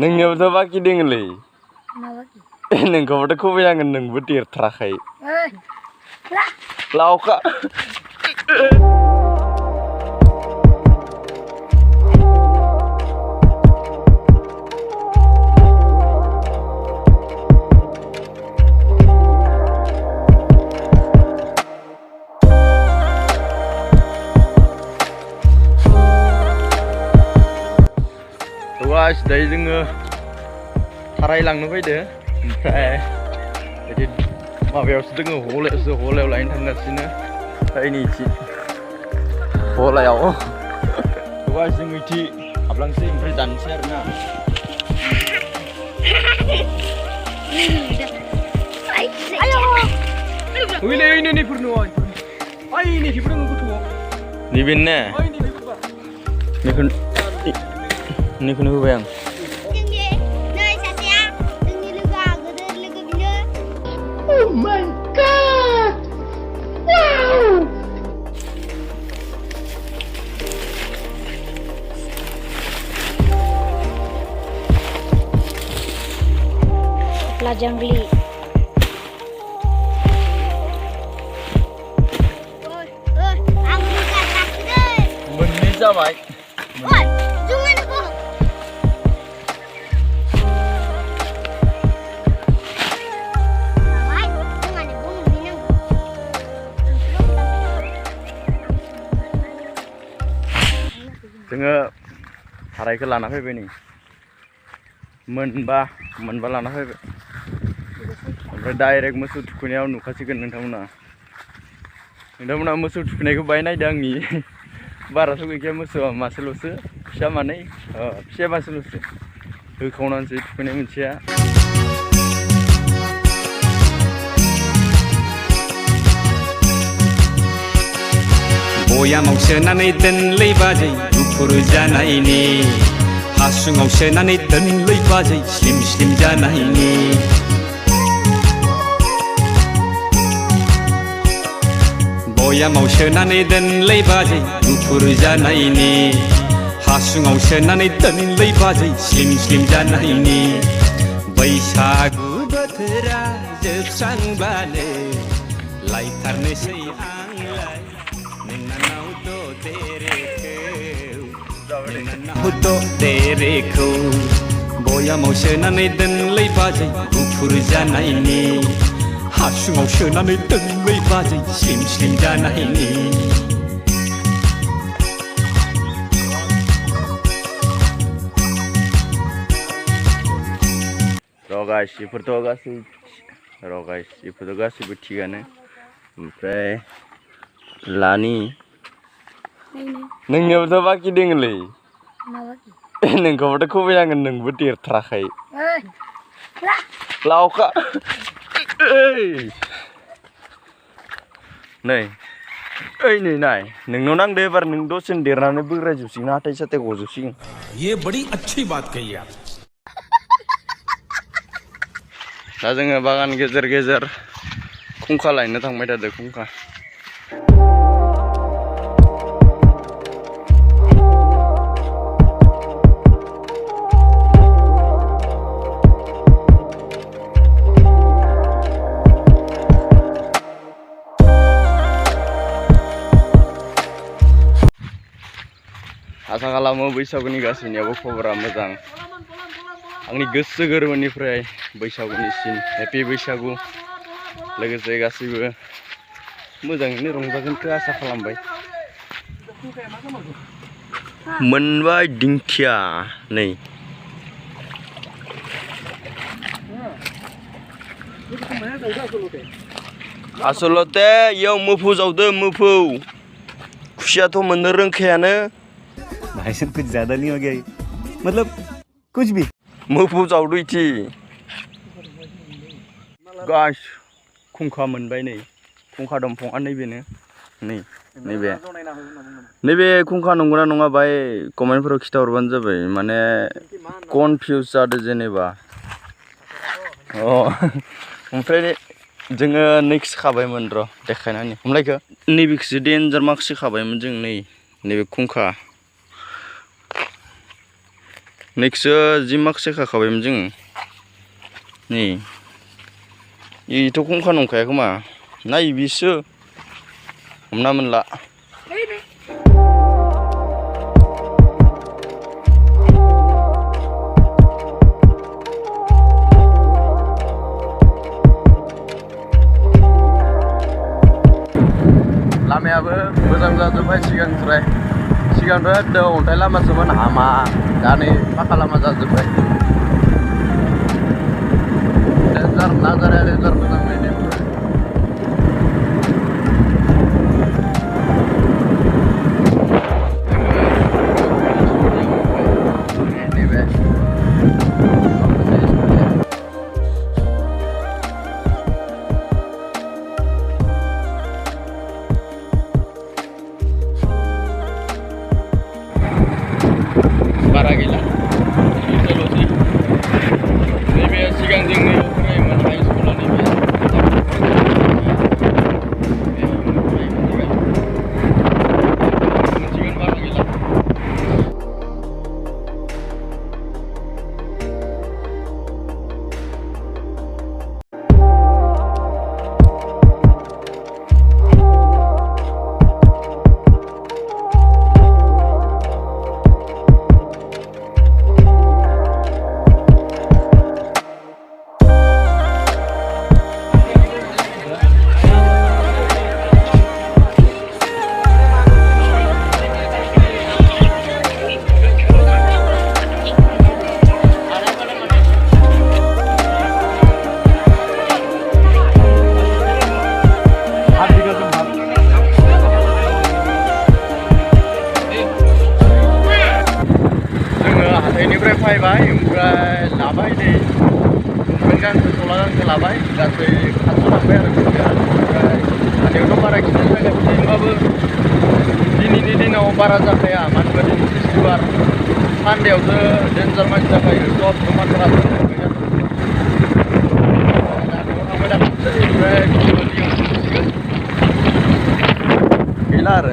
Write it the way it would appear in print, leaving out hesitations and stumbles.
नोंनियावथ' बाखि दोङोलै नोंखौबोथ' खुबैनांगोन नोंबो देरथाराखै लावखा guys, dahi जोङो थारायलांनो फैदो ओमफ्राय बिदि माबायावसो दोङो हलायाव लायनो थांगासिनो ओमफ्राय नैथि हलायाव guys जों इथि हाबलांसै ओमफ्राय जानोसै आरोना ओइलै नैफोरनो नैफोर दङ गथ'आव नैबेनो निखौनो होबाय आं Oh my god! Wow! Jangli. Menni जाबाय जोङो थारायखौ लाना फैबाय नै मोनबा लाना फैबाय ओमफ्राय डाइरेक्ट मोसौ थुखैनायाव नुखासिगोन नोंथांमोना मोसौ थुखैनायखौ बाय नायदो आंनि बाराथ' गैखाया मोसौआ मासेल'सो फिसा मानै फिसाया मासेल'सो होखावनानैसो थुखैनाय मोनसेया बयामाव सोनानै दोनलै बाजै गुफुर जानायनि हासुङाव सोनानै दोनलै बाजै स्लिम स्लिम जानायनि बयामाव सोनानै दोनलै बाजै गुफुर जानायनि हासुङाव सोनानै दोनलै बाजै स्लिम स्लिम जानायनि बैसागु बोथोरा जोबस्रांबानो लायथारनोसै आंलाय तेरेखौ बयामाव सोनानै दोनलै बाजै गुफुर जानायनि हासुङाव सोनानै दोनलै बाजै स्लिम स्लिम जानायनि बेफोरथ' गासैबो थिगानो ओमफ्राय लानि नोंनियावथ' बाखि दोङोलै नोंखौबोथ' खुबैनांगोन नोंबो देरथाराखै लावखा नै नाय नोंनाव नांदो एबार नों दसेनो देरनानै बोरायजोबसिगोन हाथाय साथाय गजोबसिगोन ये बड़ी अच्छी बात कही आप दा जोङो बागान गेजेर गेजेर खुंखा लायनो थांबाय थादो खुंखा आसा खालामो बैसागुनि गासैनियाबो खबरा मोजां आंनि गोसो गोरबोनिफ्राय बैसागुनिसिम हेपि बैसागु लोगोसे गासैबो मोजाङैनो रंजागोनखौ आसा खालामबाय मोनबाय दिंखिया नै आसलते इयाव मोफौ जावदो मोफौ खुसियाथ' मोननो रोंखायानो भाई साहब कुछ ज्यादा नहीं हो गया मतलब कुछ भी मोफौ जावदो इथि गाइस खुंखा मोनबाय नै खुंखा दंफांआ नैबेनो नैबे खुंखा नंगौना नङा बाय कमेन्टफोराव खिथाहरबानो जाबाय माने कनफिउज जादो जेनेबा ओमफ्राय जोङो नेक्स्ट खाबायमोन र' देखायनानै हमलायखो नैबेखौसो डेन्जार माखासे खाबायमोन जों नैबे खुंखा नेक्स्टसो जि माखासे खाखाबायमोन जों नै बेथ' खुंखा नंखाया खोमा ना बिसो हमना मोनला लामायाबो मोजां जाजोब्बाय सिगांनिफ्राय सिगांथ' अन्थाइ लामासोमोन हामा दा नै पाका लामा जाजोब्बाय डेन्जार नाजाराया डेन्जार मोजां नायनो बारा गैला इदिल'सै नैबे सिगां जोंनि फरायोमोन हाइ स्कुला नैबे मोनसिगोन बारा गैला हाथाइनिफ्राय फैबाय ओमफ्राय लाबाय नै गांसे सला गांसे लाबाय गासै 500 थांबाय आरो ओमफ्राय हाथायावथ' बारा खिथानो थाखाय होमबाबो दिनैनि दिनाव बारा जाखाया मानो होनबा दिनै बिस्थिबार सानदेआवसो डेन्जार मानसि जाखायो सब दखानफोरा ओमफ्राय गैला आरो